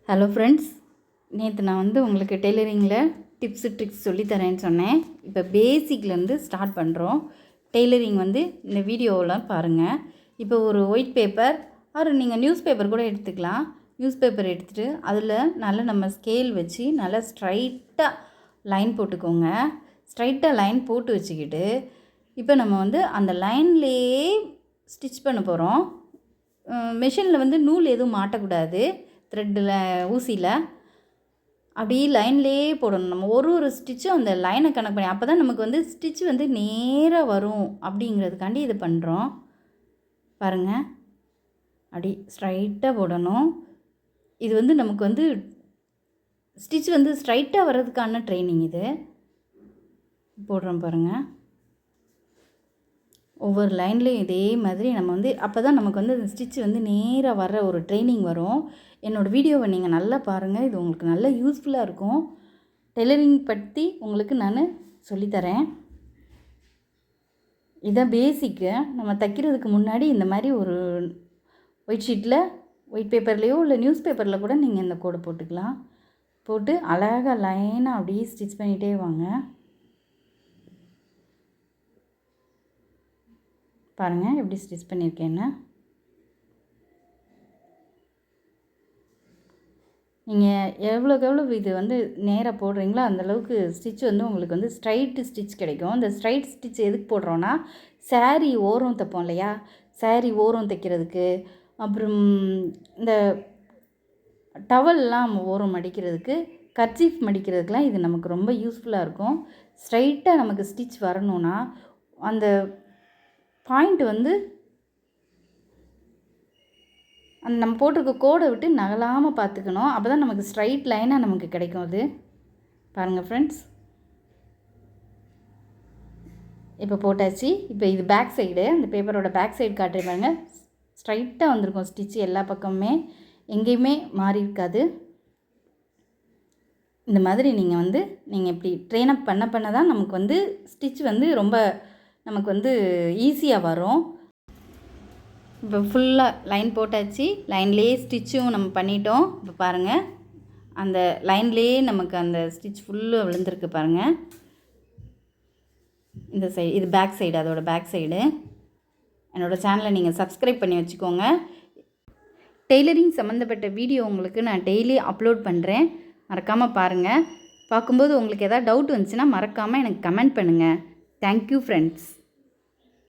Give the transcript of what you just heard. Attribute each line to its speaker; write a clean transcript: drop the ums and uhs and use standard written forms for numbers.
Speaker 1: Hello friends, நேற்று நான் உங்களுக்கு டெய்லரிங்கில் டிப்ஸு ட்ரிக்ஸ் சொல்லித்தரேன்னு சொன்னேன். இப்போ பேசிக்லேருந்து ஸ்டார்ட் பண்ணுறோம். டெய்லரிங் இந்த வீடியோவில் பாருங்கள். இப்போ ஒரு ஒயிட் பேப்பர் நீங்கள் நியூஸ் பேப்பர் கூட எடுத்துக்கலாம். நியூஸ் பேப்பர் எடுத்துகிட்டு அதில் நல்லா நம்ம ஸ்கேல் வச்சு நல்லா ஸ்ட்ரைட்டாக லைன் போட்டுக்கோங்க. ஸ்ட்ரைட்டாக லைன் போட்டு வச்சுக்கிட்டு இப்போ நம்ம அந்த லைன்லேயே ஸ்டிச் பண்ண போகிறோம். மிஷினில் நூல் எதுவும் மாட்டக்கூடாது. த்ரெட்டில் ஊசியில் அப்படியே லைன்லேயே போடணும். நம்ம ஒரு ஸ்டிச்சும் அந்த லைனை கணக்கு பண்ணி அப்போ தான் நமக்கு ஸ்டிச் நேராக வரும் அப்படிங்கிறதுக்காண்டி இது பண்ணுறோம். பாருங்கள், அப்படி ஸ்ட்ரைட்டாக போடணும். இது நமக்கு ஸ்டிச் ஸ்ட்ரைட்டாக வர்றதுக்கான ட்ரைனிங் இது. போடுறோம் பாருங்கள். ஒவ்வொரு லைன்லேயும் இதே மாதிரி நம்ம அப்போ தான் நமக்கு ஸ்டிச் நேராக வர்ற ஒரு ட்ரைனிங் வரும். என்னோடய வீடியோவை நீங்கள் நல்லா பாருங்கள். இது உங்களுக்கு நல்ல யூஸ்ஃபுல்லாக இருக்கும். டெய்லரிங் பற்றி உங்களுக்கு நான் சொல்லித்தரேன். இதான் பேசிக்கு. நம்ம தைக்கிறதுக்கு முன்னாடி இந்த மாதிரி ஒரு ஒயிட் ஷீட்டில் ஒயிட் பேப்பர்லேயோ இல்லை நியூஸ் பேப்பரில் கூட நீங்கள் இந்த கோடை போட்டுக்கலாம். போட்டு அழகாக லைனாக அப்படியே ஸ்டிச் பண்ணிகிட்டே வாங்க. பாருங்கள் எப்படி ஸ்டிச் பண்ணியிருக்கேன்னு. நீங்கள் எவ்வளோக்கு எவ்வளோ இது நேராக போடுறீங்களோ அந்தளவுக்கு ஸ்டிச் உங்களுக்கு ஸ்ட்ரைட்டு ஸ்டிச் கிடைக்கும். இந்த ஸ்ட்ரைட் ஸ்டிச் எதுக்கு போடுறோன்னா, சாரீ ஓரம் தைப்போம் இல்லையா, சாரீ ஓரம் தைக்கிறதுக்கு, அப்புறம் இந்த டவல்லாம் ஓரம் மடிக்கிறதுக்கு, கர்ச்சீஃப் மடிக்கிறதுக்கெலாம் இது நமக்கு ரொம்ப யூஸ்ஃபுல்லாக இருக்கும். ஸ்ட்ரைட்டாக நமக்கு ஸ்டிச் வரணுன்னா அந்த பாயிண்ட் அந்த நம்ம போட்டிருக்க கோடை விட்டு நகலாமல் பார்த்துக்கணும். அப்போ தான் நமக்கு ஸ்ட்ரைட் லைனாக நமக்கு கிடைக்கும். அது பாருங்கள் ஃப்ரெண்ட்ஸ், இப்போ போட்டாச்சு. இப்போ இது பேக் சைடு, அந்த பேப்பரோட பேக் சைடு காட்டுறேன் பாருங்கள். ஸ்ட்ரைட்டாக வந்திருக்கும் ஸ்டிச்சு எல்லா பக்கமுமே, எங்கேயுமே மாறி இருக்காது. இந்த மாதிரி நீங்கள் இப்படி ட்ரெயின் அப் பண்ண தான் நமக்கு ஸ்டிச் ரொம்ப நமக்கு ஈஸியாக வரும். இப்போ ஃபுல்லாக லைன் போட்டாச்சு. லைன்லேயே ஸ்டிச்சும் நம்ம பண்ணிட்டோம். இப்போ பாருங்கள், அந்த லைன்லேயே நமக்கு அந்த ஸ்டிச் ஃபுல்லாக விழுந்திருக்கு பாருங்கள். இந்த சைடு இது பேக் சைடு, அதோடய பேக் சைடு. என்னோடய சேனலை நீங்கள் சப்ஸ்கிரைப் பண்ணி வச்சுக்கோங்க. டெய்லரிங் சம்மந்தப்பட்ட வீடியோ உங்களுக்கு நான் டெய்லி அப்லோட் பண்ணுறேன். மறக்காமல் பாருங்கள். பார்க்கும்போது உங்களுக்கு எதாவது டவுட் வந்துச்சுன்னா மறக்காமல் எனக்கு கமெண்ட் பண்ணுங்கள். Thank you friends.